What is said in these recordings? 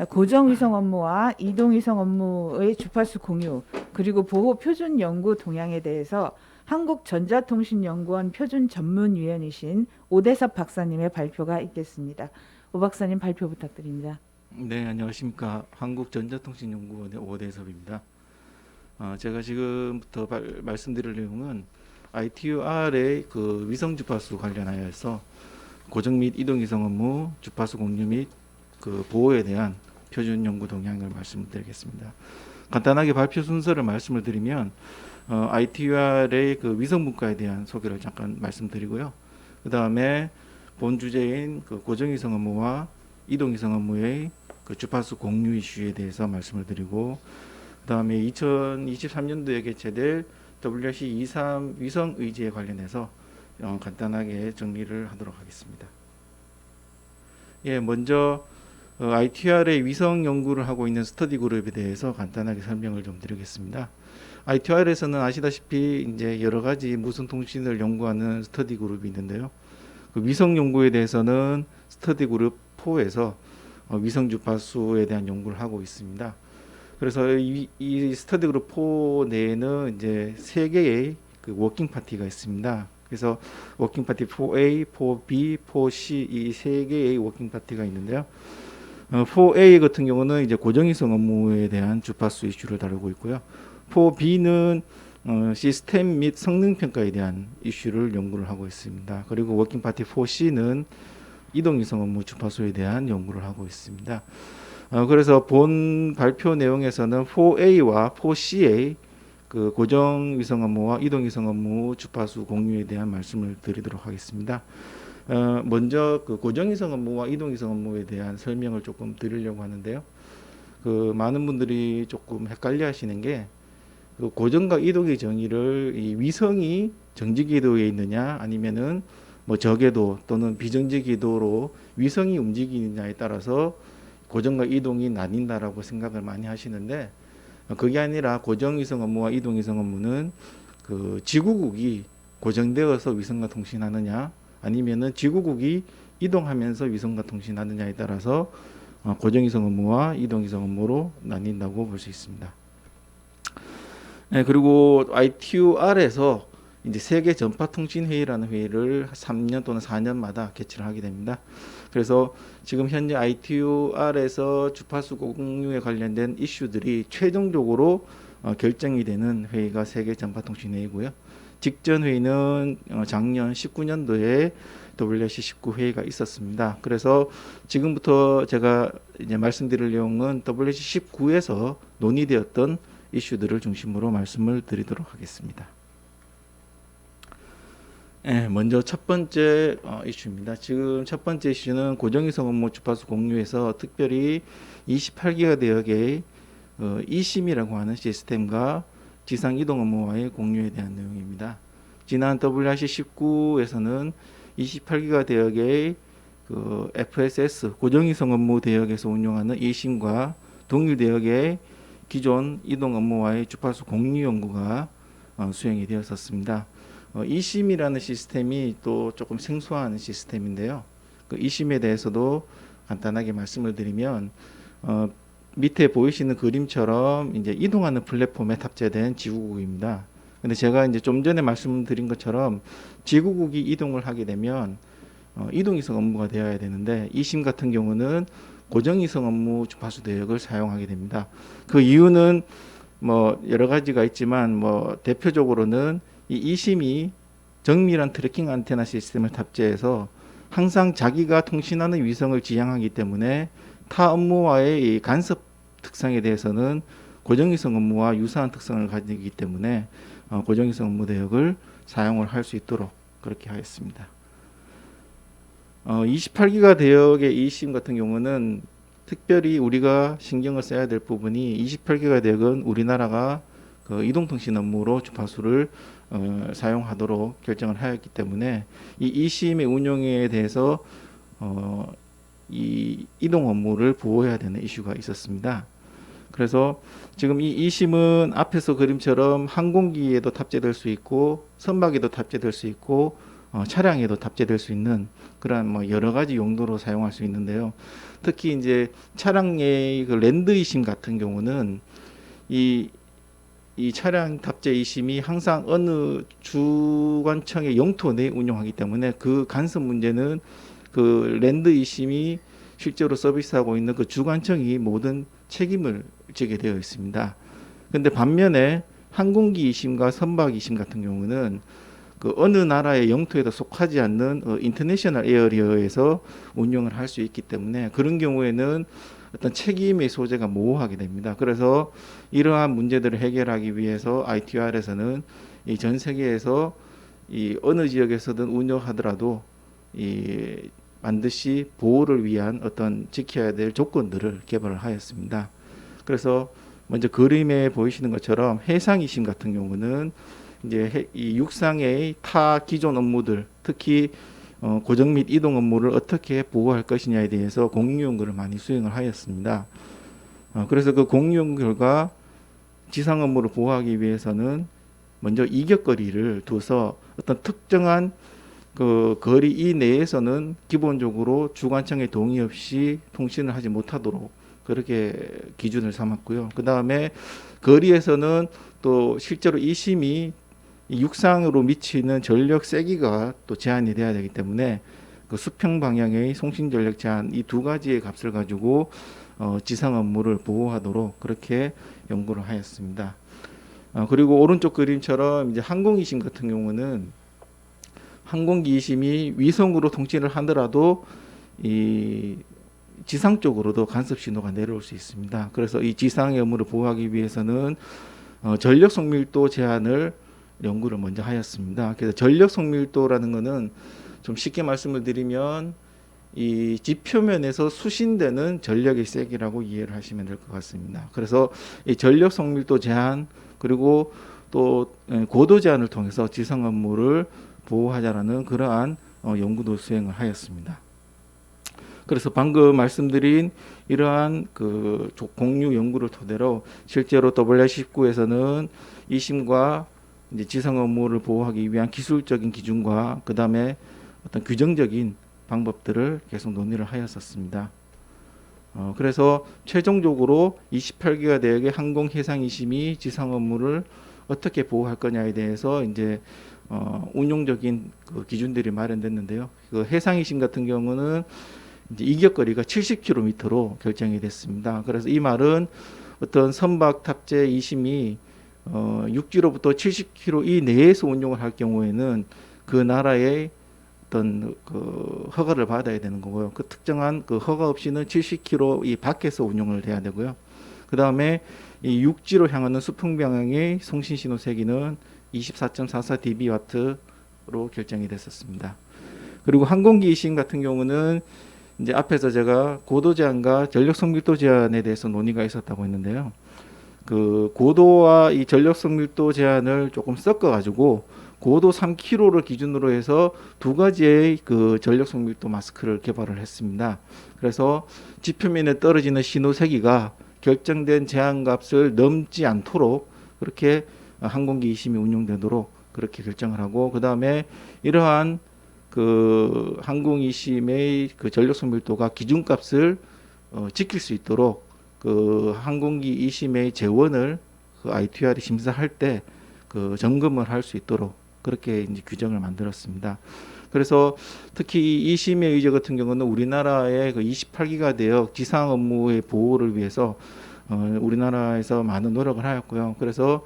고정위성 업무와 이동위성 업무의 주파수 공유, 그리고 보호 표준 연구 동향에 대해서 한국전자통신연구원 표준전문위원이신 오대섭 박사님의 발표가 있겠습니다. 오 박사님 발표 부탁드립니다. 네, 안녕하십니까. 한국전자통신연구원의 오대섭입니다. 제가 지금부터 말씀드릴 내용은 ITUR의 그 위성 주파수 관련하여서 고정 및 이동 위성 업무, 주파수 공유 및 그 보호에 대한 표준 연구 동향을 말씀드리겠습니다. 간단하게 발표 순서를 말씀을 드리면 ITUR의 그 위성 분과에 대한 소개를 잠깐 말씀드리고요. 그 다음에 본 주제인 그 고정 위성 업무와 이동 위성 업무의 그 주파수 공유 이슈에 대해서 말씀을 드리고, 그 다음에 2023년도에 개최될 WRC-23 위성 의지에 관련해서 간단하게 정리를 하도록 하겠습니다. 예, 먼저 ITR의 위성 연구를 하고 있는 스터디 그룹에 대해서 간단하게 설명을 좀 드리겠습니다. ITR에서는 아시다시피 이제 여러 가지 무선 통신을 연구하는 스터디 그룹이 있는데요. 그 위성 연구에 대해서는 스터디 그룹 4에서 위성 주파수에 대한 연구를 하고 있습니다. 그래서 이 스터디 그룹 4 내에는 이제 세 개의 그 워킹 파티가 있습니다. 그래서 워킹 파티 4A, 4B, 4C 이 세 개의 워킹 파티가 있는데요. 4A 같은 경우는 이제 고정위성 업무에 대한 주파수 이슈를 다루고 있고요. 4B는 시스템 및 성능 평가에 대한 이슈를 연구를 하고 있습니다. 그리고 워킹 파티 4C는 이동위성 업무 주파수에 대한 연구를 하고 있습니다. 그래서 본 발표 내용에서는 4A와 4C의 그 고정위성 업무와 이동위성 업무 주파수 공유에 대한 말씀을 드리도록 하겠습니다. 먼저 그 고정위성 업무와 이동위성 업무에 대한 설명을 조금 드리려고 하는데요. 그 많은 분들이 조금 헷갈려 하시는 게 그 고정과 이동의 정의를 이 위성이 정지 궤도에 있느냐 아니면은 뭐 저궤도 또는 비정지 궤도로 위성이 움직이느냐에 따라서 고정과 이동이 나뉜다라고 생각을 많이 하시는데, 그게 아니라 고정위성 업무와 이동위성 업무는 그 지구국이 고정되어서 위성과 통신하느냐 아니면은 지구국이 이동하면서 위성과 통신하느냐에 따라서 고정위성 업무와 이동위성 업무로 나뉜다고 볼 수 있습니다. 네, 그리고 ITUR에서 이제 세계 전파 통신 회의라는 회의를 3년 또는 4년마다 개최를 하게 됩니다. 그래서 지금 현재 ITUR에서 주파수 공유에 관련된 이슈들이 최종적으로 결정이 되는 회의가 세계 전파 통신 회의고요. 직전 회의는 작년 19년도에 WRC19 회의가 있었습니다. 그래서 지금부터 제가 이제 말씀드릴 내용은 WRC19에서 논의되었던 이슈들을 중심으로 말씀을 드리도록 하겠습니다. 네, 먼저 첫 번째 이슈입니다. 지금 첫 번째 이슈는 고정위성 업무 주파수 공유에서 특별히 28기가 대역의 이심이라고 하는 시스템과 지상 이동 업무와의 공유에 대한 내용입니다. 지난 WRC19에서는 28기가 대역의 그 FSS 고정위성 업무 대역에서 운용하는 이심과 동일 대역의 기존 이동 업무와의 주파수 공유 연구가 수행이 되었었습니다. 이심이라는 시스템이 또 조금 생소한 시스템인데요. 그 이심에 대해서도 간단하게 말씀을 드리면 밑에 보이시는 그림처럼 이제 이동하는 플랫폼에 탑재된 지구국입니다. 근데 제가 이제 좀 전에 말씀드린 것처럼 지구국이 이동을 하게 되면 이동위성 업무가 되어야 되는데, 이심 같은 경우는 고정위성 업무 주파수 대역을 사용하게 됩니다. 그 이유는 뭐 여러 가지가 있지만 뭐 대표적으로는 이 이심이 정밀한 트래킹 안테나 시스템을 탑재해서 항상 자기가 통신하는 위성을 지향하기 때문에 타 업무와의 이 간섭 특성에 대해서는 고정위성 업무와 유사한 특성을 가지기 때문에 고정위성 업무 대역을 사용을 할 수 있도록 그렇게 하였습니다. 28기가 대역의 이심 같은 경우는 특별히 우리가 신경을 써야 될 부분이, 28기가 대역은 우리나라가 그 이동통신 업무로 주파수를 사용하도록 결정을 하였기 때문에 이 이심의 운용에 대해서 이 이동 업무를 보호해야 되는 이슈가 있었습니다. 그래서 지금 이 이심은 앞에서 그림처럼 항공기에도 탑재될 수 있고 선박에도 탑재될 수 있고 차량에도 탑재될 수 있는 그런 뭐 여러 가지 용도로 사용할 수 있는데요. 특히 이제 차량의 그 랜드 이심 같은 경우는 이 차량 탑재 이심이 항상 어느 주관청의 영토 내에 운영하기 때문에 그 간섭 문제는 그 랜드 이심이 실제로 서비스하고 있는 그 주관청이 모든 책임을 지게 되어 있습니다. 근데 반면에 항공기 이심과 선박 이심 같은 경우는 그 어느 나라의 영토에도 속하지 않는 인터내셔널 에어리어에서 운영을 할 수 있기 때문에 그런 경우에는 어떤 책임의 소재가 모호하게 됩니다. 그래서 이러한 문제들을 해결하기 위해서 ITR에서는 이 전 세계에서 이 어느 지역에서든 운영하더라도 이 반드시 보호를 위한 어떤 지켜야 될 조건들을 개발을 하였습니다. 그래서 먼저 그림에 보이시는 것처럼 해상 이심 같은 경우는 이제 이 육상의 타 기존 업무들, 특히 고정 및 이동 업무를 어떻게 보호할 것이냐에 대해서 공유연구를 많이 수행을 하였습니다. 그래서 그 공유연구 결과 지상 업무를 보호하기 위해서는 먼저 이격거리를 둬서 어떤 특정한 그 거리 이내에서는 기본적으로 주관청의 동의 없이 통신을 하지 못하도록 그렇게 기준을 삼았고요. 그 다음에 거리에서는 또 실제로 이심이 육상으로 미치는 전력 세기가 또 제한이 돼야 되기 때문에 그 수평 방향의 송신 전력 제한 이 두 가지의 값을 가지고 지상 업무를 보호하도록 그렇게 연구를 하였습니다. 그리고 오른쪽 그림처럼 이제 항공 이심 같은 경우는 항공기 이심이 위성으로 통신을 하더라도 이 지상 쪽으로도 간섭 신호가 내려올 수 있습니다. 그래서 이 지상의 업무를 보호하기 위해서는 전력 속밀도 제한을 연구를 먼저 하였습니다. 그래서 전력 속밀도라는 것은 좀 쉽게 말씀을 드리면 이 지표면에서 수신되는 전력의 세기라고 이해를 하시면 될 것 같습니다. 그래서 이 전력 속밀도 제한 그리고 또 고도 제한을 통해서 지상 업무를 보호하자라는 그러한 연구도 수행을 하였습니다. 그래서 방금 말씀드린 이러한 그 공유 연구를 토대로 실제로 WR19에서는 이심과 이제 지상 업무를 보호하기 위한 기술적인 기준과 그 다음에 어떤 규정적인 방법들을 계속 논의를 하였었습니다. 그래서 최종적으로 28기가 대역의 항공 해상 이심이 지상 업무를 어떻게 보호할 거냐에 대해서 이제 운용적인 그 기준들이 마련됐는데요. 그 해상 이심 같은 경우는 이제 이격거리가 70km로 결정이 됐습니다. 그래서 이 말은 어떤 선박 탑재 이심이 육지로부터 70km 이내에서 운용을 할 경우에는 그 나라의 어떤 그 허가를 받아야 되는 거고요. 그 특정한 그 허가 없이는 70km 이 밖에서 운용을 돼야 되고요. 그 다음에 이 육지로 향하는 수평 방향의 송신 신호 세기는 24.44 dB와트로 결정이 됐었습니다. 그리고 항공기 이심 같은 경우는 이제 앞에서 제가 고도 제한과 전력 성밀도 제한에 대해서 논의가 있었다고 했는데요. 그 고도와 이 전력 성밀도 제한을 조금 섞어 가지고 고도 3km를 기준으로 해서 두 가지의 그 전력 성밀도 마스크를 개발을 했습니다. 그래서 지표면에 떨어지는 신호 세기가 결정된 제한값을 넘지 않도록 그렇게 항공기 이심이 운용되도록 그렇게 결정을 하고 그 다음에 이러한 그 항공 이심의 그 전력 성밀도가 기준값을 지킬 수 있도록 그 항공기 이심의 재원을 그 ITR이 심사할 때 그 점검을 할 수 있도록 그렇게 이제 규정을 만들었습니다. 그래서 특히 이심의 의제 같은 경우는 우리나라의 그 28기가 대역 지상 업무의 보호를 위해서 우리나라에서 많은 노력을 하였고요. 그래서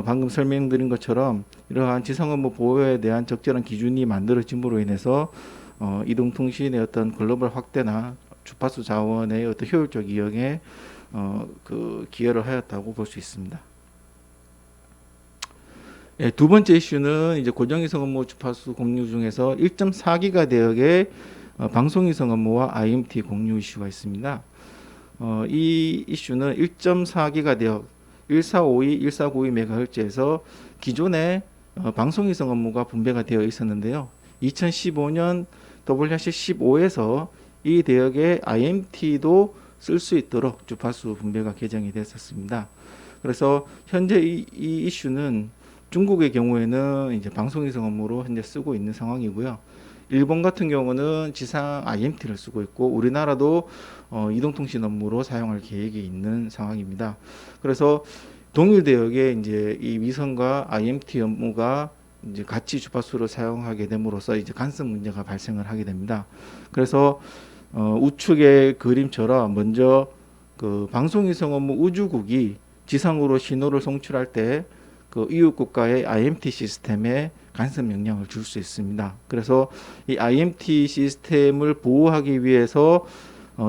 방금 설명드린 것처럼 이러한 지상 업무 보호에 대한 적절한 기준이 만들어짐으로 인해서 이동통신의 어떤 글로벌 확대나 주파수 자원의 어떤 효율적 이용에 그 기여를 하였다고 볼 수 있습니다. 예, 두 번째 이슈는 이제 고정위성 업무 주파수 공유 중에서 1.4기가 대역의 방송위성 업무와 IMT 공유 이슈가 있습니다. 이 이슈는 1.4기가 대역 1452, 1492MHz에서 기존에 방송위성 업무가 분배가 되어 있었는데요. 2015년 WRC15에서 이 대역의 IMT도 쓸 수 있도록 주파수 분배가 개정이 됐었습니다. 그래서 현재 이 이슈는 중국의 경우에는 이제 방송위성 업무로 현재 쓰고 있는 상황이고요. 일본 같은 경우는 지상 IMT를 쓰고 있고 우리나라도 이동통신 업무로 사용할 계획이 있는 상황입니다. 그래서 동일 대역에 이제 이 위성과 IMT 업무가 이제 같이 주파수를 사용하게 됨으로써 이제 간섭 문제가 발생을 하게 됩니다. 그래서 우측의 그림처럼 먼저 그 방송위성 업무 우주국이 지상으로 신호를 송출할 때 그 이웃 국가의 IMT 시스템에 간섭 영향을 줄 수 있습니다. 그래서 이 IMT 시스템을 보호하기 위해서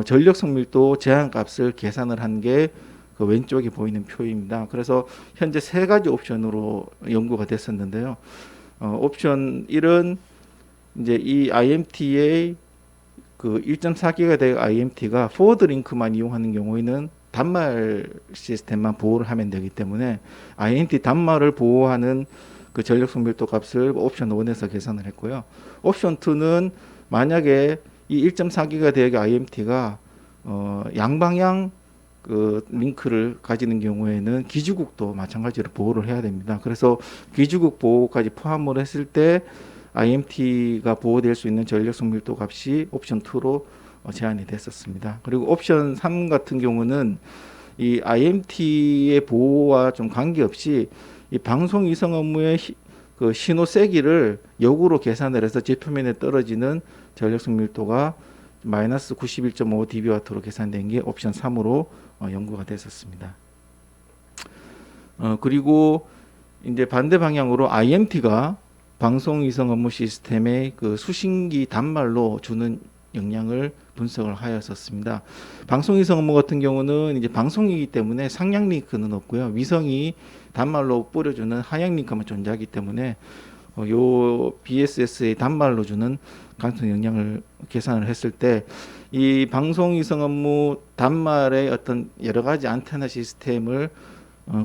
전력 성밀도 제한 값을 계산을 한 게 그 왼쪽에 보이는 표입니다. 그래서 현재 세 가지 옵션으로 연구가 됐었는데요. 옵션 1은 이제 이 IMT의 그 1.4GHz IMT가 포워드 링크만 이용하는 경우에는 단말 시스템만 보호를 하면 되기 때문에 IMT 단말을 보호하는 그 전력 성밀도 값을 옵션 1에서 계산을 했고요. 옵션 2는 만약에 이 1.4GHz IMT가 양방향 그 링크를 가지는 경우에는 기지국도 마찬가지로 보호를 해야 됩니다. 그래서 기지국 보호까지 포함을 했을 때 IMT가 보호될 수 있는 전력 성밀도 값이 옵션 2로 제한이 됐었습니다. 그리고 옵션 3 같은 경우는 이 IMT의 보호와 좀 관계없이 이 방송 위성 업무의 그 신호 세기를 역으로 계산을 해서 지표면에 떨어지는 전력 성밀도가 마이너스 91.5 dB와트로 계산된 게 옵션 3으로 연구가 됐었습니다. 그리고 이제 반대 방향으로 IMT가 방송 위성 업무 시스템의 그 수신기 단말로 주는 영향을 분석을 하였었습니다. 방송 위성 업무 같은 경우는 이제 방송이기 때문에 상향 링크는 없고요. 위성이 단말로 뿌려주는 하향 링크만 존재하기 때문에 요 BSS의 단말로 주는 간섭 영향을 계산을 했을 때 이 방송 위성 업무 단말의 어떤 여러 가지 안테나 시스템을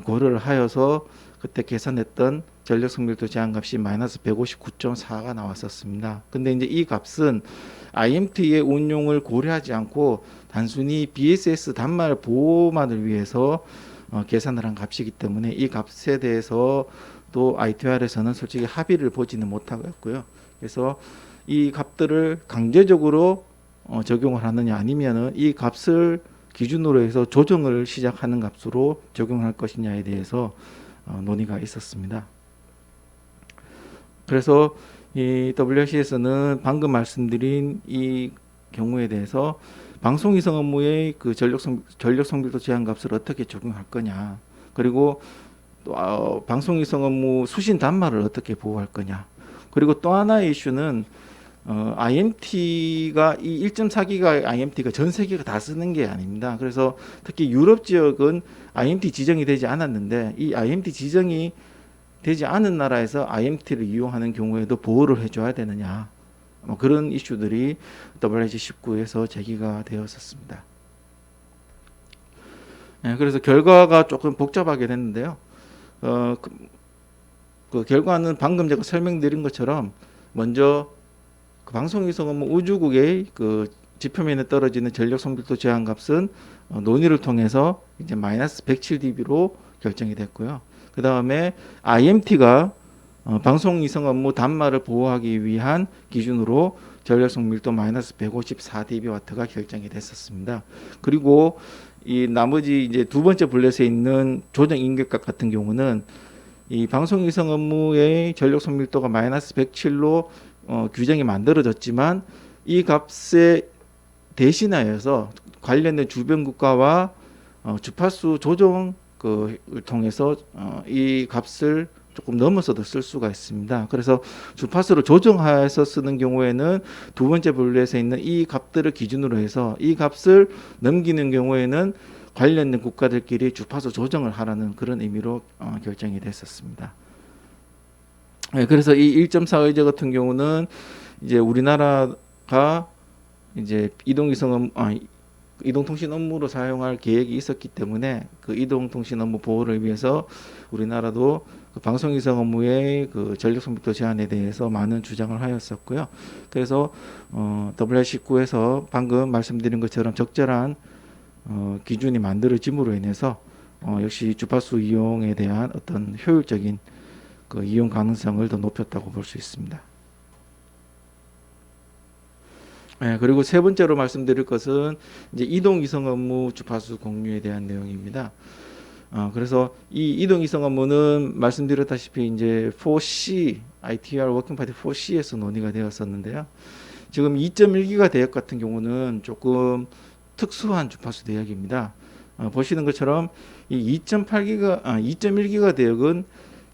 고려를 하여서 그때 계산했던 전력 성밀도 제한 값이 마이너스 159.4가 나왔었습니다. 근데 이제 이 값은 IMT의 운용을 고려하지 않고 단순히 BSS 단말 보호만을 위해서 계산을 한 값이기 때문에 이 값에 대해서 또 ITR에서는 솔직히 합의를 보지는 못하고 있고요. 그래서 이 값들을 강제적으로 적용을 하느냐 아니면은 이 값을 기준으로 해서 조정을 시작하는 값으로 적용할 것이냐에 대해서 논의가 있었습니다. 그래서 이 WRC에서는 방금 말씀드린 이 경우에 대해서 방송 위성 업무의 그 전력 성밀도 제한 값을 어떻게 적용할 거냐, 그리고 또 방송 위성 업무 수신 단말을 어떻게 보호할 거냐, 그리고 또 하나의 이슈는 IMT가 이 1.4기가 IMT가 전 세계가 다 쓰는 게 아닙니다. 그래서 특히 유럽 지역은 IMT 지정이 되지 않았는데 이 IMT 지정이 되지 않은 나라에서 IMT를 이용하는 경우에도 보호를 해줘야 되느냐, 그런 이슈들이 WRC19에서 제기가 되었었습니다. 그래서 결과가 조금 복잡하게 됐는데요. 그 결과는 방금 제가 설명드린 것처럼 먼저 그 방송위성 업무 우주국의 그 지표면에 떨어지는 전력 성밀도 제한 값은 논의를 통해서 이제 마이너스 107dB로 결정이 됐고요. 그 다음에 IMT가 방송위성 업무 단말을 보호하기 위한 기준으로 전력 성밀도 마이너스 154dB와트가 결정이 됐었습니다. 그리고 이 나머지 이제 두 번째 블렛에 있는 조정 인격값 같은 경우는 이 방송위성 업무의 전력 성밀도가 마이너스 107로 규정이 만들어졌지만 이 값에 대신하여서 관련된 주변 국가와 주파수 조정을 통해서 이 값을 조금 넘어서도 쓸 수가 있습니다. 그래서 주파수를 조정하여서 쓰는 경우에는 두 번째 블렛에 있는 이 값들을 기준으로 해서 이 값을 넘기는 경우에는 관련된 국가들끼리 주파수 조정을 하라는 그런 의미로 결정이 됐었습니다. 그래서 이 1.4 의제 같은 경우는 이제 우리나라가 이제 이동통신 업무로 사용할 계획이 있었기 때문에 그 이동통신 업무 보호를 위해서 우리나라도 그 방송위성 업무의 그 전력 성밀도 제한에 대해서 많은 주장을 하였었고요. 그래서 WR19에서 방금 말씀드린 것처럼 적절한 기준이 만들어짐으로 인해서 역시 주파수 이용에 대한 어떤 효율적인 그 이용 가능성을 더 높였다고 볼 수 있습니다. 네, 그리고 세 번째로 말씀드릴 것은 이제 이동 이성 업무 주파수 공유에 대한 내용입니다. 그래서 이 이동 이성 업무는 말씀드렸다시피 이제 4C ITR 워킹 파티 4C에서 논의가 되었었는데요. 지금 2.1기가 대역 같은 경우는 조금 특수한 주파수 대역입니다. 보시는 것처럼 이 2.1기가 대역은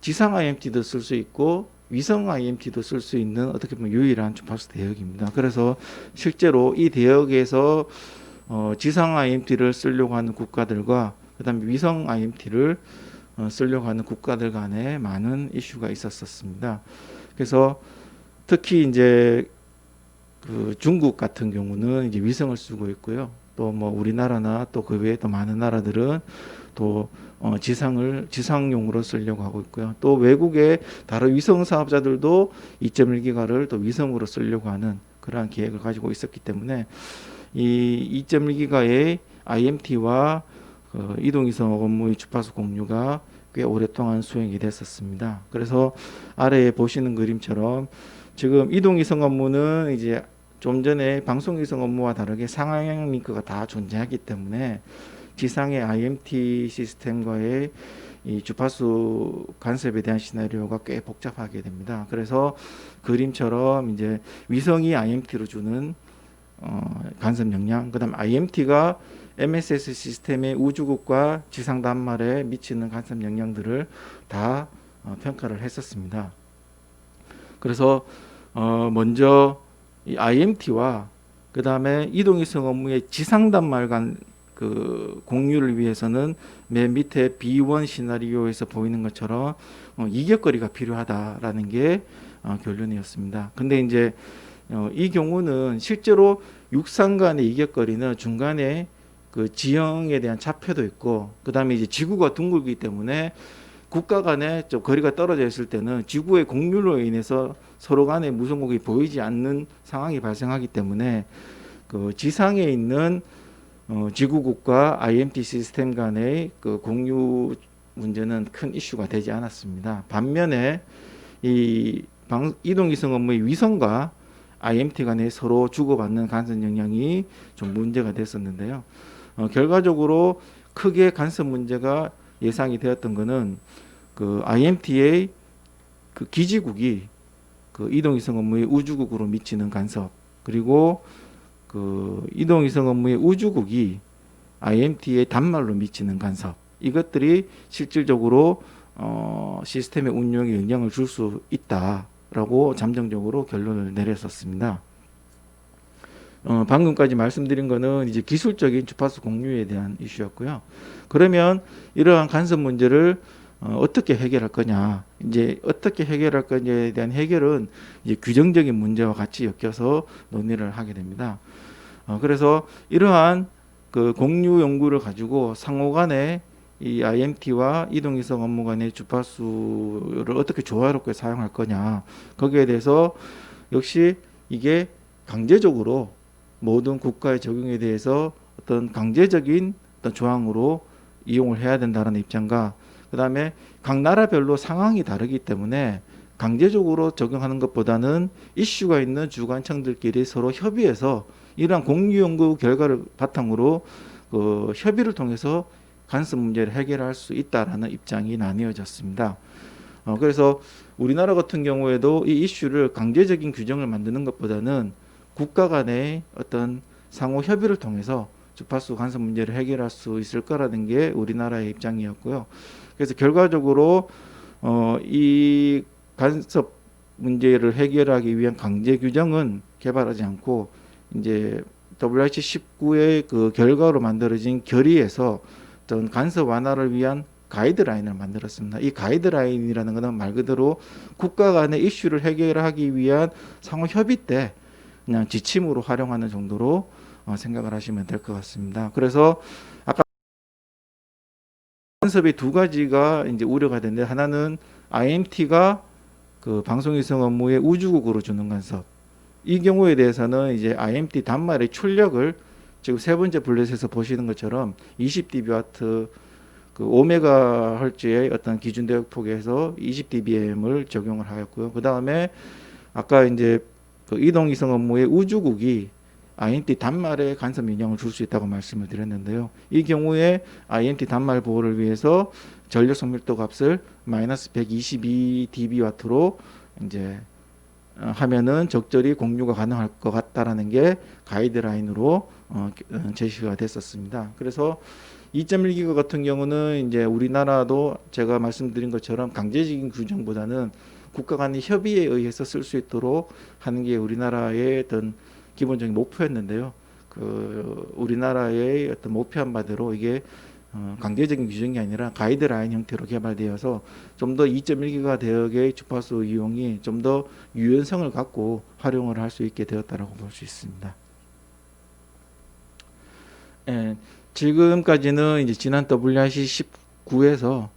지상 IMT도 쓸 수 있고 위성 IMT도 쓸 수 있는 어떻게 보면 유일한 주파수 대역입니다. 그래서 실제로 이 대역에서 지상 IMT를 쓰려고 하는 국가들과 그다음에 위성 IMT를 쓰려고 하는 국가들 간에 많은 이슈가 있었습니다. 그래서 특히 이제 그 중국 같은 경우는 이제 위성을 쓰고 있고요. 또 뭐 우리나라나 또 그 외에 또 많은 나라들은 또 지상용으로 쓰려고 하고 있고요. 또 외국의 다른 위성 사업자들도 2.1기가를 또 위성으로 쓰려고 하는 그러한 계획을 가지고 있었기 때문에 이 2.1기가의 IMT와 이동위성 업무의 주파수 공유가 꽤 오랫동안 수행이 됐었습니다. 그래서 아래에 보시는 그림처럼 지금 이동위성 업무는 이제 좀 전에 방송위성 업무와 다르게 상하향 링크가 다 존재하기 때문에 지상의 IMT 시스템과의 이 주파수 간섭에 대한 시나리오가 꽤 복잡하게 됩니다. 그래서 그림처럼 이제 위성이 IMT로 주는 간섭 영향, 그다음 IMT가 MSS 시스템의 우주국과 지상 단말에 미치는 간섭 영향들을 다 평가를 했었습니다. 그래서 먼저 이 IMT와 그 다음에 이동위성 업무의 지상 단말 간 그 공유를 위해서는 맨 밑에 B1 시나리오에서 보이는 것처럼 이격거리가 필요하다라는 게 결론이었습니다. 근데 이제 이 경우는 실제로 육상 간의 이격거리는 중간에 그 지형에 대한 차폐도 있고 그 다음에 이제 지구가 둥글기 때문에 국가 간에 좀 거리가 떨어져 있을 때는 지구의 공유로 인해서 서로 간의 무선국이 보이지 않는 상황이 발생하기 때문에 그 지상에 있는 지구국과 IMT 시스템 간의 그 공유 문제는 큰 이슈가 되지 않았습니다. 반면에 이 이동위성 업무의 위성과 IMT 간에 서로 주고받는 간섭 영향이 좀 문제가 됐었는데요. 결과적으로 크게 간섭 문제가 예상이 되었던 것은 그 IMT의 그 기지국이 그 이동위성 업무의 우주국으로 미치는 간섭, 그리고 그 이동위성 업무의 우주국이 IMT의 단말로 미치는 간섭, 이것들이 실질적으로 시스템의 운영에 영향을 줄 수 있다라고 잠정적으로 결론을 내렸었습니다. 방금까지 말씀드린 거는 이제 기술적인 주파수 공유에 대한 이슈였고요. 그러면 이러한 간섭 문제를 어떻게 해결할 거냐, 이제 어떻게 해결할 거냐에 대한 해결은 이제 규정적인 문제와 같이 엮여서 논의를 하게 됩니다. 그래서 이러한 그 공유 연구를 가지고 상호간에 이 IMT와 이동위성 업무 간의 주파수를 어떻게 조화롭게 사용할 거냐, 거기에 대해서 역시 이게 강제적으로 모든 국가의 적용에 대해서 어떤 강제적인 어떤 조항으로 이용을 해야 된다는 입장과, 그 다음에 각 나라별로 상황이 다르기 때문에 강제적으로 적용하는 것보다는 이슈가 있는 주관청들끼리 서로 협의해서 이러한 공유 연구 결과를 바탕으로 그 협의를 통해서 간섭 문제를 해결할 수 있다라는 입장이 나뉘어졌습니다. 그래서 우리나라 같은 경우에도 이 이슈를 강제적인 규정을 만드는 것보다는 국가 간의 어떤 상호 협의를 통해서 주파수 간섭 문제를 해결할 수 있을 거라는 게 우리나라의 입장이었고요. 그래서 결과적으로 이 간섭 문제를 해결하기 위한 강제 규정은 개발하지 않고 이제 WH19의 그 결과로 만들어진 결의에서 어떤 간섭 완화를 위한 가이드라인을 만들었습니다. 이 가이드라인이라는 것은 말 그대로 국가 간의 이슈를 해결하기 위한 상호 협의 때 그냥 지침으로 활용하는 정도로 생각을 하시면 될 것 같습니다. 그래서 아까 간섭의 두 가지가 이제 우려가 되는데, 하나는 IMT가 그 방송위성 업무의 우주국으로 주는 간섭. 이 경우에 대해서는 이제 IMT 단말의 출력을 지금 세 번째 블렛에서 보시는 것처럼 20dBW 그 5MHz의 어떤 기준 대역 폭에서 20dBm을 적용을 하였고요. 그 다음에 아까 이제 그 이동위성 업무의 우주국이 INT 단말에 간섭 영향을 줄 수 있다고 말씀을 드렸는데요. 이 경우에 INT 단말 보호를 위해서 전력 성밀도 값을 마이너스 122dB와트로 이제 하면은 적절히 공유가 가능할 것 같다라는 게 가이드라인으로 제시가 됐었습니다. 그래서 2.1기가 같은 경우는 이제 우리나라도 제가 말씀드린 것처럼 강제적인 규정보다는 국가 간의 협의에 의해서 쓸 수 있도록 하는 게 우리나라의 어떤 기본적인 목표였는데요. 그 우리나라의 어떤 목표한 바대로 이게 강제적인 규정이 아니라 가이드라인 형태로 개발되어서 좀 더 2.1기가 대역의 주파수 이용이 좀 더 유연성을 갖고 활용을 할 수 있게 되었다라고 볼 수 있습니다. 예, 지금까지는 이제 지난 WRC 19에서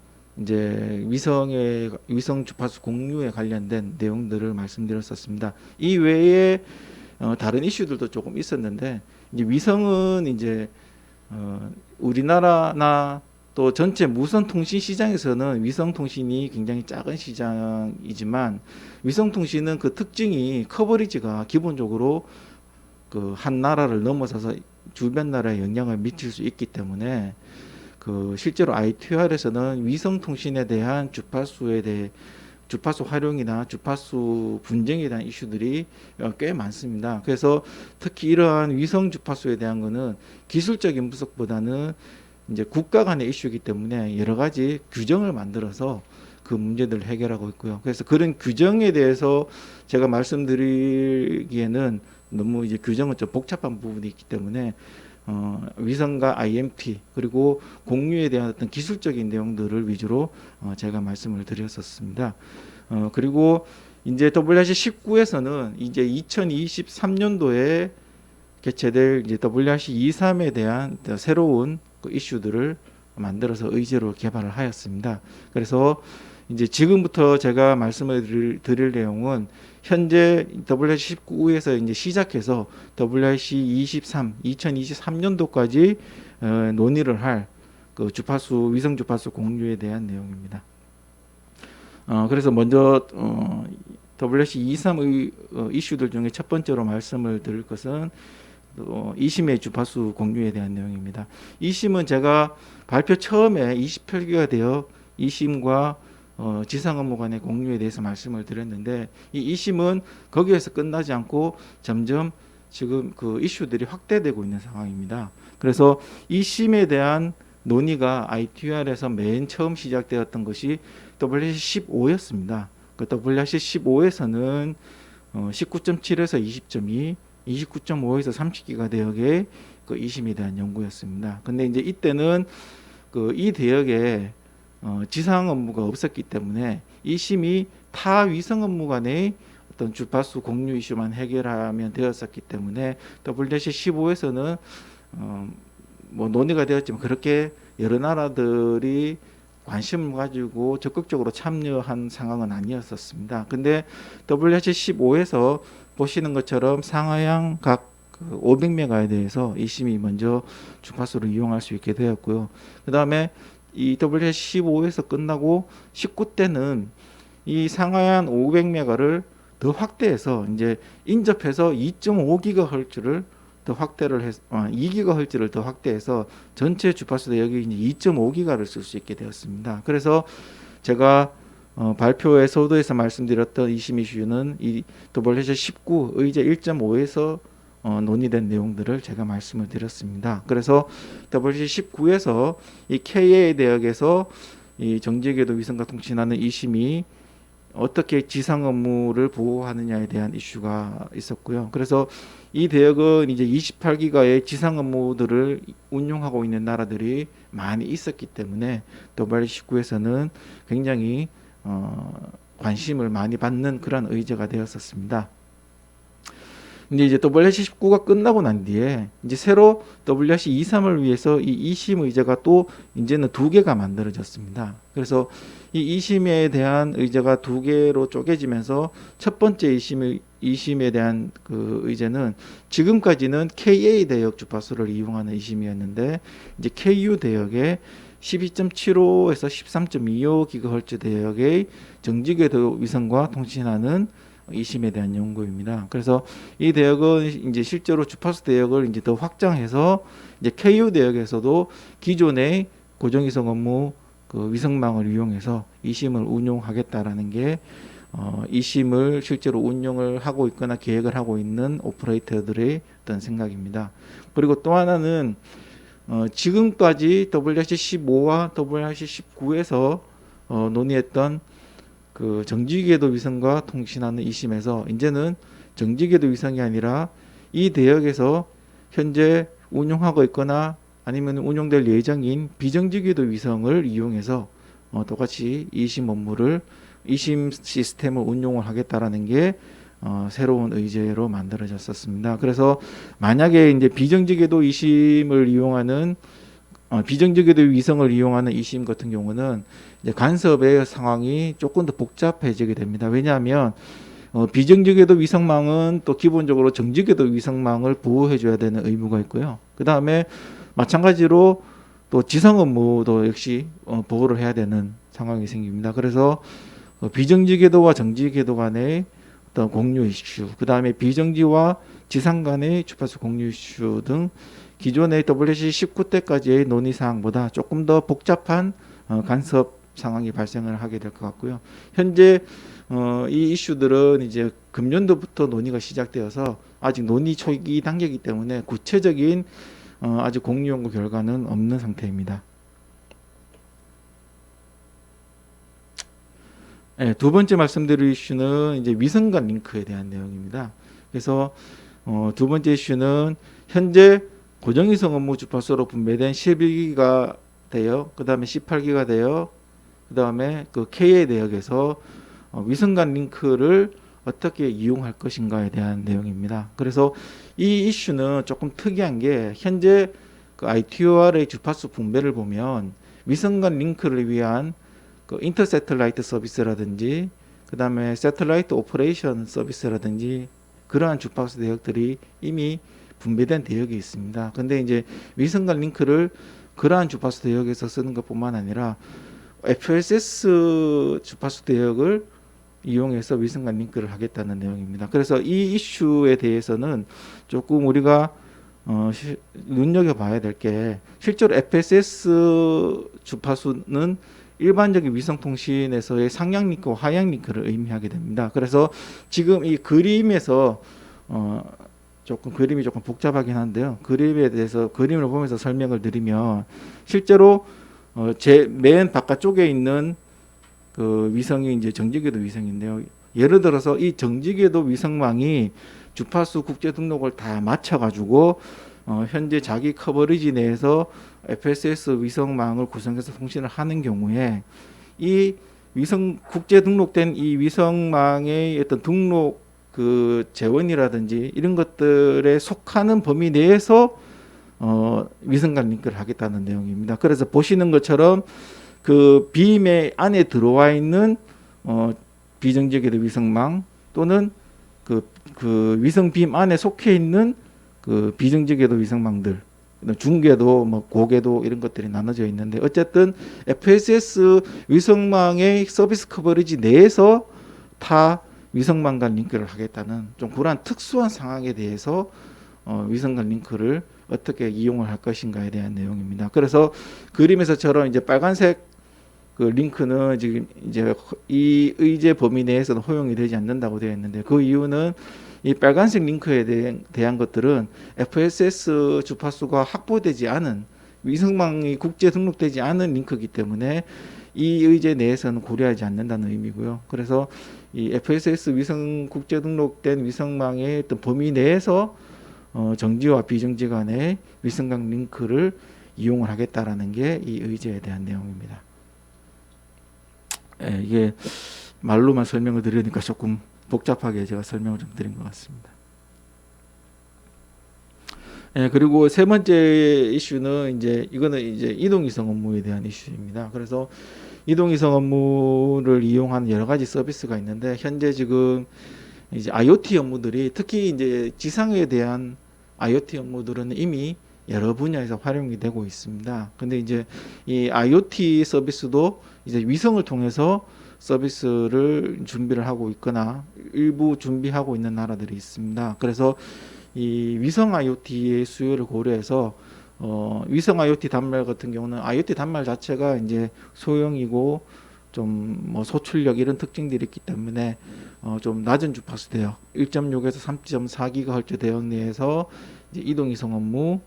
이제 위성 주파수 공유에 관련된 내용들을 말씀드렸었습니다. 이 외에 다른 이슈들도 조금 있었는데 이제 위성은 이제 우리나라나 또 전체 무선 통신 시장에서는 위성 통신이 굉장히 작은 시장이지만 위성 통신은 그 특징이 커버리지가 기본적으로 그 한 나라를 넘어서서 주변 나라에 영향을 미칠 수 있기 때문에 그 실제로 ITR에서는 위성 통신에 대한 주파수 활용이나 주파수 분쟁에 대한 이슈들이 꽤 많습니다. 그래서 특히 이러한 위성 주파수에 대한 거는 기술적인 분석보다는 이제 국가 간의 이슈이기 때문에 여러 가지 규정을 만들어서 그 문제들을 해결하고 있고요. 그래서 그런 규정에 대해서 제가 말씀드리기에는 너무 이제 규정은 좀 복잡한 부분이 있기 때문에 위성과 IMT 그리고 공유에 대한 어떤 기술적인 내용들을 위주로 제가 말씀을 드렸었습니다. 그리고 이제 WRC 19에서는 이제 2023년도에 개최될 이제 WRC 23에 대한 새로운 그 이슈들을 만들어서 의제로 개발을 하였습니다. 그래서 이제 지금부터 제가 말씀을 드릴 내용은 현재 WRC 19에서 이제 시작해서 WRC 2023년도까지 논의를 할 그 위성 주파수 공유에 대한 내용입니다. 그래서 먼저 WRC 23의 이슈들 중에 첫 번째로 말씀을 드릴 것은 2심의 주파수 공유에 대한 내용입니다. 2심은 제가 발표 처음에 28기가 되어 2심과 지상 업무 간의 공유에 대해서 말씀을 드렸는데 이 2심은 거기에서 끝나지 않고 점점 지금 그 이슈들이 확대되고 있는 상황입니다. 그래서 2심에 대한 논의가 ITR에서 맨 처음 시작되었던 것이 WRC 15였습니다. 그 WRC 15에서는 19.7에서 20.2, 29.5에서 30기가 대역의 그 2심에 대한 연구였습니다. 근데 이제 이때는 그 이 대역에 지상 업무가 없었기 때문에 2심이 타 위성 업무 간의 어떤 주파수 공유 이슈만 해결하면 되었었기 때문에 WRC 15에서는 뭐 논의가 되었지만 그렇게 여러 나라들이 관심을 가지고 적극적으로 참여한 상황은 아니었었습니다. 근데 WRC 15에서 보시는 것처럼 상하향 각 500메가에 대해서 2심이 먼저 주파수를 이용할 수 있게 되었고요. 그 다음에 이 WRC 15에서 끝나고 19때는 이 상하향 500메가를 더 확대해서 이제 인접해서 2.5GHz를 더 확대를 해서 2GHz를 더 확대해서 전체 주파수 대역이 이제 2.5기가를 쓸 수 있게 되었습니다. 그래서 제가 발표의 서두에서 말씀드렸던 2심 이슈는 이 WRC 19 의제 1.5에서 논의된 내용들을 제가 말씀을 드렸습니다. 그래서 WRC 19에서 이 KA 대역에서 이 정지궤도 위성과 통신하는 2심이 어떻게 지상 업무를 보호하느냐에 대한 이슈가 있었고요. 그래서 이 대역은 이제 28기가의 지상 업무들을 운용하고 있는 나라들이 많이 있었기 때문에 WRC 19에서는 굉장히 관심을 많이 받는 그런 의제가 되었었습니다. 근데 이제 WRC 19가 끝나고 난 뒤에 이제 새로 WRC 23을 위해서 이 2심 의제가 또 이제는 2개가 만들어졌습니다. 그래서 이 2심에 대한 의제가 2개로 쪼개지면서 첫 번째 2심에 대한 그 의제는 지금까지는 KA 대역 주파수를 이용하는 2심이었는데 이제 KU 대역에 12.75에서 13.25GHz 대역의 정지궤도 위성과 통신하는 이심에 대한 연구입니다. 그래서 이 대역은 이제 실제로 주파수 대역을 이제 더 확장해서 이제 KU 대역에서도 기존의 고정위성 업무 그 위성망을 이용해서 이심을 운용하겠다라는 게 이심을 실제로 운용을 하고 있거나 계획을 하고 있는 오퍼레이터들의 어떤 생각입니다. 그리고 또 하나는 지금까지 WRC-15와 WRC-19에서 논의했던 그 정지궤도 위성과 통신하는 이심에서 이제는 정지궤도 위성이 아니라 이 대역에서 현재 운용하고 있거나 아니면 운용될 예정인 비정지궤도 위성을 이용해서 똑같이 이심 업무를 이심 시스템을 운용을 하겠다라는 게 새로운 의제로 만들어졌었습니다. 그래서 만약에 이제 비정지궤도 이심을 이용하는 비정지궤도 위성을 이용하는 이심 같은 경우는 이제 간섭의 상황이 조금 더 복잡해지게 됩니다. 왜냐하면 비정지궤도 위성망은 또 기본적으로 정지궤도 위성망을 보호해줘야 되는 의무가 있고요. 그 다음에 마찬가지로 또 지상 업무도 역시 보호를 해야 되는 상황이 생깁니다. 그래서 비정지궤도와 정지궤도 간의 어떤 공유 이슈, 그 다음에 비정지와 지상 간의 주파수 공유 이슈 등 기존의 WC19 때까지의 논의 사항보다 조금 더 복잡한 간섭 상황이 발생을 하게 될 것 같고요. 현재 이 이슈들은 이제 금년도부터 논의가 시작되어서 아직 논의 초기 단계이기 때문에 구체적인 아직 공유 연구 결과는 없는 상태입니다. 네, 두 번째 말씀드릴 이슈는 이제 위성 간 링크에 대한 내용입니다. 그래서 두 번째 이슈는 현재 고정위성 업무 주파수로 분배된 11기가 대역, 그 다음에 18기가 대역, 그 다음에 그 K의 대역에서 위성 간 링크를 어떻게 이용할 것인가에 대한 내용입니다. 그래서 이 이슈는 조금 특이한 게 현재 그 ITOR의 주파수 분배를 보면 위성 간 링크를 위한 그 인터세틀라이트 서비스라든지 그 다음에 세틀라이트 오퍼레이션 서비스라든지 그러한 주파수 대역들이 이미 분배된 대역이 있습니다. 근데 이제 위성 간 링크를 그러한 주파수 대역에서 쓰는 것뿐만 아니라 FSS 주파수 대역을 이용해서 위성 간 링크를 하겠다는 내용입니다. 그래서 이 이슈에 대해서는 조금 우리가 눈여겨봐야 될 게 실제로 FSS 주파수는 일반적인 위성통신에서의 상향 링크와 하향 링크를 의미하게 됩니다. 그래서 지금 이 그림에서 그림이 조금 복잡하긴 한데요. 그림에 대해서 그림을 보면서 설명을 드리면 실제로 제 맨 바깥쪽에 있는 그 위성이 이제 정지궤도 위성인데요. 예를 들어서 이 정지궤도 위성망이 주파수 국제 등록을 다 맞춰가지고 현재 자기 커버리지 내에서 FSS 위성망을 구성해서 통신을 하는 경우에 이 위성 국제 등록된 이 위성망의 어떤 등록 그 재원이라든지 이런 것들에 속하는 범위 내에서 위성 간 링크를 하겠다는 내용입니다. 그래서 보시는 것처럼 그 빔의 안에 들어와 있는 비정지궤도 위성망 또는 그 위성 빔 안에 속해 있는 그 비정지궤도 위성망들, 중궤도, 뭐 고궤도 이런 것들이 나눠져 있는데 어쨌든 FSS 위성망의 서비스 커버리지 내에서 타 위성망 간 링크를 하겠다는 좀 그러한 특수한 상황에 대해서 위성 간 링크를 어떻게 이용을 할 것인가에 대한 내용입니다. 그래서 그림에서처럼 이제 빨간색 그 링크는 지금 이제 이 의제 범위 내에서는 허용이 되지 않는다고 되어 있는데 그 이유는 이 빨간색 링크에 대한 것들은 FSS 주파수가 확보되지 않은 위성망이 국제 등록되지 않은 링크이기 때문에 이 의제 내에서는 고려하지 않는다는 의미고요. 그래서 이 FSS 위성 국제 등록된 위성망의 어떤 범위 내에서 정지와 비정지 간의 위성간 링크를 이용을 하겠다라는 게 이 의제에 대한 내용입니다. 예, 이게 말로만 설명을 드리니까 조금 복잡하게 제가 설명을 좀 드린 것 같습니다. 예, 그리고 세 번째 이슈는 이거는 이제 이동위성 업무에 대한 이슈입니다. 그래서 이동위성 업무를 이용한 여러 가지 서비스가 있는데 현재 지금 이제 IoT 업무들이 특히 이제 지상에 대한 IoT 업무들은 이미 여러 분야에서 활용이 되고 있습니다. 근데 이제 이 IoT 서비스도 이제 위성을 통해서 서비스를 준비를 하고 있거나 일부 준비하고 있는 나라들이 있습니다. 그래서 이 위성 IoT의 수요를 고려해서 위성 IoT 단말 같은 경우는 IoT 단말 자체가 이제 소형이고 좀 뭐 소출력 이런 특징들이 있기 때문에 좀 낮은 주파수 대역 1.6에서 3.4GHz 대역 내에서 이제 이동위성 업무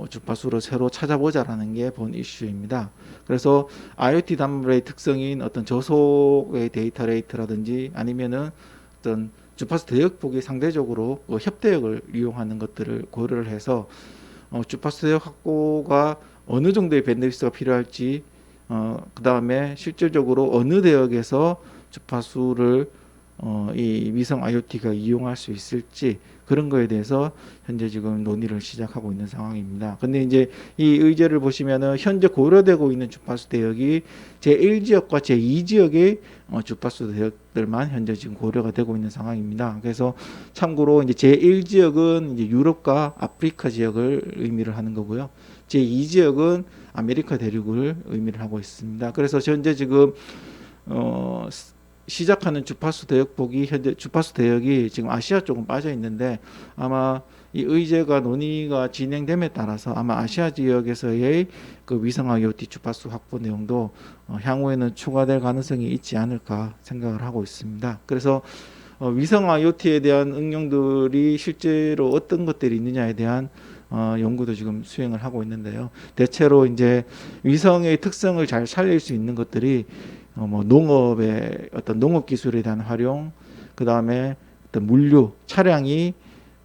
주파수를 새로 찾아보자라는 게 본 이슈입니다. 그래서 IoT 단말의 특성인 어떤 저속의 데이터 레이트라든지 아니면은 어떤 주파수 대역폭이 상대적으로 협대역을 이용하는 것들을 고려를 해서 주파수 대역 확보가 어느 정도의 밴드위스가 필요할지 그 다음에 실질적으로 어느 대역에서 주파수를 이 위성 IoT가 이용할 수 있을지 그런 거에 대해서 현재 지금 논의를 시작하고 있는 상황입니다. 근데 이제 이 의제를 보시면은 현재 고려되고 있는 주파수 대역이 제1지역과 제2지역의 주파수 대역들만 현재 지금 고려가 되고 있는 상황입니다. 그래서 참고로 이제 제1지역은 이제 유럽과 아프리카 지역을 의미를 하는 거고요. 제2지역은 아메리카 대륙을 의미를 하고 있습니다. 그래서 현재 지금 시작하는 주파수 대역폭이 현재 주파수 대역이 지금 아시아 쪽은 빠져 있는데 아마 이 의제가 논의가 진행됨에 따라서 아마 아시아 지역에서의 그 위성 IoT 주파수 확보 내용도 향후에는 추가될 가능성이 있지 않을까 생각을 하고 있습니다. 그래서 위성 IoT에 대한 응용들이 실제로 어떤 것들이 있느냐에 대한 연구도 지금 수행을 하고 있는데요. 대체로 이제 위성의 특성을 잘 살릴 수 있는 것들이 뭐 농업의 어떤 농업 기술에 대한 활용, 그 다음에 어떤 물류 차량이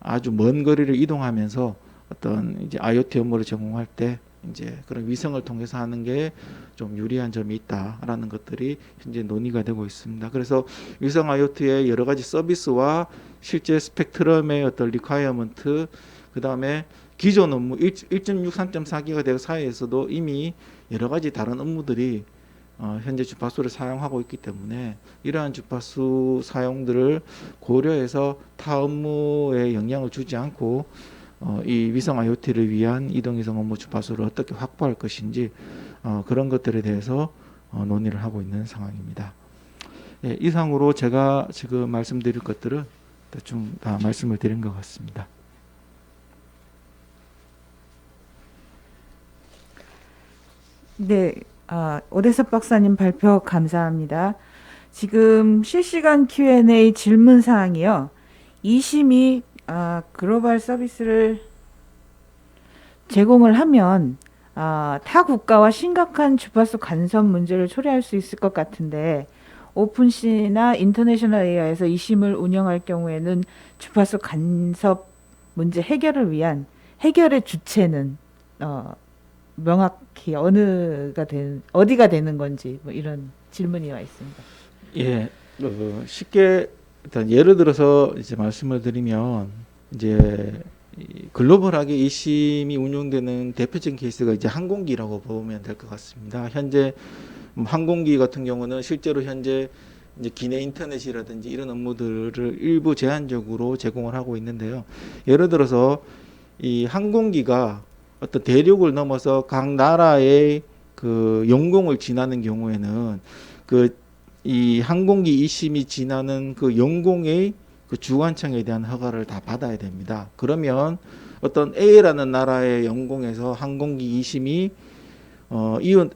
아주 먼 거리를 이동하면서 어떤 이제 IoT 업무를 제공할 때 이제 그런 위성을 통해서 하는 게 좀 유리한 점이 있다라는 것들이 현재 논의가 되고 있습니다. 그래서 위성 IoT의 여러 가지 서비스와 실제 스펙트럼의 어떤 리콰이어먼트, 그 다음에 기존 업무 1.6, 3.4기가 대역 사이에서도 이미 여러 가지 다른 업무들이 현재 주파수를 사용하고 있기 때문에 이러한 주파수 사용들을 고려해서 타 업무에 영향을 주지 않고 이 위성 IoT를 위한 이동위성 업무 주파수를 어떻게 확보할 것인지 그런 것들에 대해서 논의를 하고 있는 상황입니다. 예, 이상으로 제가 지금 말씀드릴 것들은 대충 다 말씀을 드린 것 같습니다. 네, 오대섭 박사님 발표 감사합니다. 지금 실시간 Q&A 질문 사항이요. 이심이 글로벌 서비스를 제공을 하면 타 국가와 심각한 주파수 간섭 문제를 초래할 수 있을 것 같은데 오픈시나 인터내셔널 에어에서 이심을 운영할 경우에는 주파수 간섭 문제 해결을 위한 해결의 주체는 명확히 어디가 되는 건지 뭐 이런 질문이 와 있습니다. 예, 쉽게 일단 예를 들어서 이제 말씀을 드리면 이제 글로벌하게 이심이 운용되는 대표적인 케이스가 이제 항공기라고 보면 될 것 같습니다. 현재 항공기 같은 경우는 실제로 현재 이제 기내 인터넷이라든지 이런 업무들을 일부 제한적으로 제공을 하고 있는데요. 예를 들어서 이 항공기가 어떤 대륙을 넘어서 각 나라의 그 영공을 지나는 경우에는 이 항공기 이심이 지나는 그 영공의 그 주관청에 대한 허가를 다 받아야 됩니다. 그러면 어떤 A라는 나라의 영공에서 항공기 이심이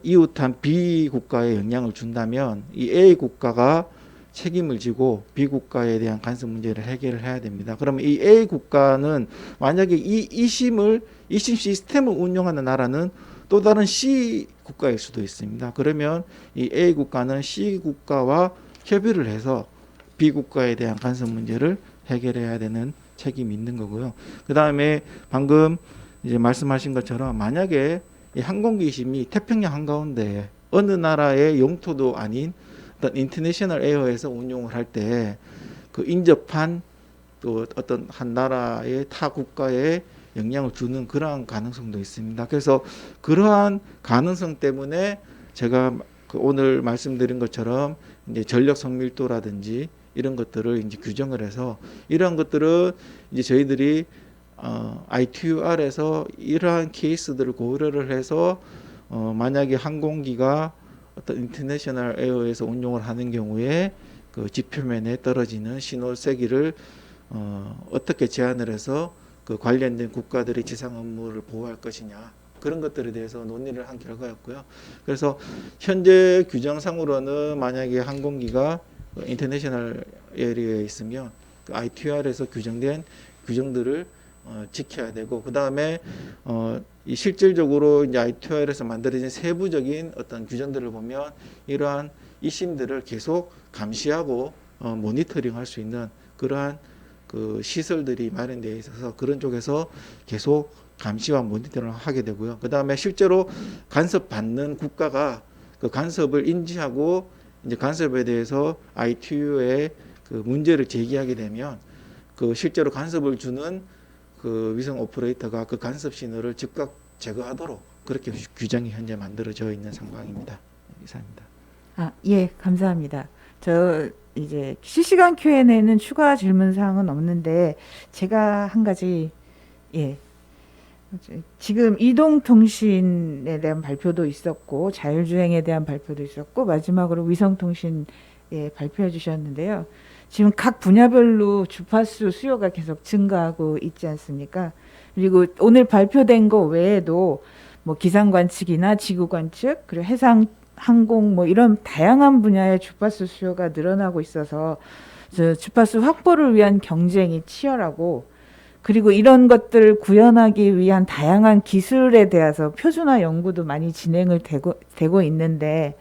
이웃한 B 국가에 영향을 준다면 이 A 국가가 책임을 지고 B 국가에 대한 간섭 문제를 해결을 해야 됩니다. 그러면 이 A 국가는 만약에 이 이심 시스템을 운영하는 나라는 또 다른 C 국가일 수도 있습니다. 그러면 이 A 국가는 C 국가와 협의를 해서 B 국가에 대한 간섭 문제를 해결해야 되는 책임이 있는 거고요. 그 다음에 방금 이제 말씀하신 것처럼 만약에 이 항공기 이심이 태평양 한가운데 어느 나라의 영토도 아닌 어떤 인터내셔널 에어에서 운용을 할 때 그 인접한 또 어떤 한 나라의 타 국가에 영향을 주는 그러한 가능성도 있습니다. 그래서 그러한 가능성 때문에 제가 오늘 말씀드린 것처럼 이제 전력 성밀도라든지 이런 것들을 이제 규정을 해서 이러한 것들은 이제 저희들이 ITUR에서 이러한 케이스들을 고려를 해서 만약에 항공기가 어떤 인터내셔널 에어에서 운용을 하는 경우에 그 지표면에 떨어지는 신호 세기를 어떻게 제한을 해서 그 관련된 국가들의 지상 업무를 보호할 것이냐, 그런 것들에 대해서 논의를 한 결과였고요. 그래서 현재 규정상으로는 만약에 항공기가 인터내셔널 에리어에 있으면 그 ITUR에서 규정된 규정들을 지켜야 되고, 그 다음에 이 실질적으로 이제 ITUR에서 만들어진 세부적인 어떤 규정들을 보면 이러한 이심들을 계속 감시하고 모니터링할 수 있는 그러한 그 시설들이 마련되어 있어서 그런 쪽에서 계속 감시와 모니터링을 하게 되고요. 그 다음에 실제로 간섭받는 국가가 그 간섭을 인지하고 이제 간섭에 대해서 ITU에 그 문제를 제기하게 되면 그 실제로 간섭을 주는 그 위성 오퍼레이터가 그 간섭 신호를 즉각 제거하도록 그렇게 규정이 현재 만들어져 있는 상황입니다. 이상입니다. 예, 감사합니다. 저 이제 실시간 Q&A는 추가 질문 사항은 없는데 제가 한 가지, 예, 지금 이동통신에 대한 발표도 있었고 자율주행에 대한 발표도 있었고 마지막으로 위성통신 발표해 주셨는데요. 지금 각 분야별로 주파수 수요가 계속 증가하고 있지 않습니까? 그리고 오늘 발표된 거 외에도 뭐 기상 관측이나 지구 관측, 그리고 해상 항공 뭐 이런 다양한 분야의 주파수 수요가 늘어나고 있어서 주파수 확보를 위한 경쟁이 치열하고, 그리고 이런 것들을 구현하기 위한 다양한 기술에 대해서 표준화 연구도 많이 진행을 되고 있는데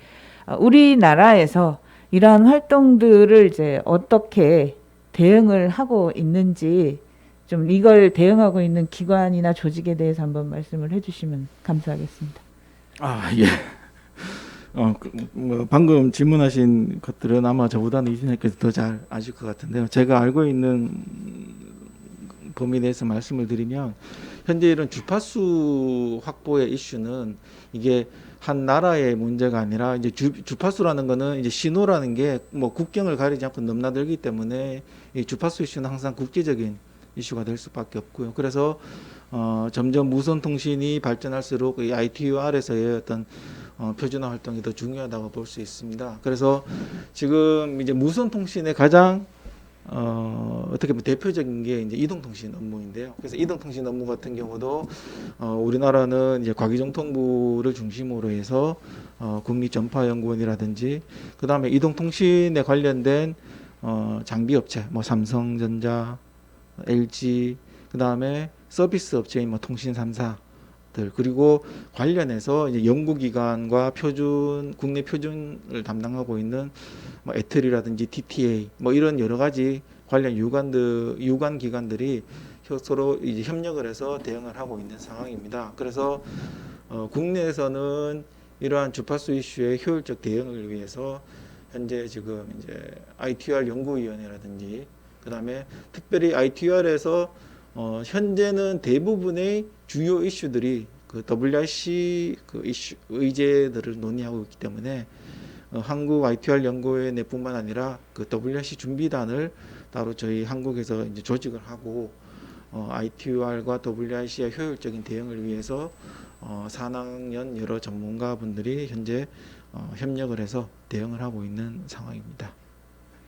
우리나라에서 이러한 활동들을 이제 어떻게 대응을 하고 있는지, 좀 이걸 대응하고 있는 기관이나 조직에 대해서 한번 말씀을 해주시면 감사하겠습니다. 예. 뭐 방금 질문하신 것들은 아마 저보다는 이진혜께서 더 잘 아실 것 같은데요. 제가 알고 있는 범위 내에서 말씀을 드리면 현재 이런 주파수 확보의 이슈는 이게 한 나라의 문제가 아니라 이제 주파수라는 거는 이제 신호라는 게 뭐 국경을 가리지 않고 넘나들기 때문에 이 주파수 이슈는 항상 국제적인 이슈가 될 수밖에 없고요. 그래서 점점 무선 통신이 발전할수록 이 ITUR에서의 어떤 표준화 활동이 더 중요하다고 볼 수 있습니다. 그래서 지금 이제 무선 통신의 가장 어떻게 보면 대표적인 게 이제 이동통신 업무인데요. 그래서 이동통신 업무 같은 경우도 우리나라는 이제 과기정통부를 중심으로 해서 국립전파연구원이라든지 그 다음에 이동통신에 관련된 장비업체, 뭐 삼성전자, LG, 그 다음에 서비스 업체인 뭐 통신 3사들, 그리고 관련해서 이제 연구기관과 국내 표준을 담당하고 있는 뭐 애틀이라든지 DTA 뭐 이런 여러 가지 관련 유관 기관들이 서로 이제 협력을 해서 대응을 하고 있는 상황입니다. 그래서 국내에서는 이러한 주파수 이슈의 효율적 대응을 위해서 현재 지금 이제 ITR 연구위원회라든지 그 다음에 특별히 ITR에서 현재는 대부분의 주요 이슈들이 그 WRC 그 이슈 의제들을 논의하고 있기 때문에 한국 ITR 연구위원회뿐만 아니라 그 WRC 준비단을 따로 저희 한국에서 이제 조직을 하고 ITR과 WRC의 효율적인 대응을 위해서 산학연 여러 전문가분들이 현재 협력을 해서 대응을 하고 있는 상황입니다.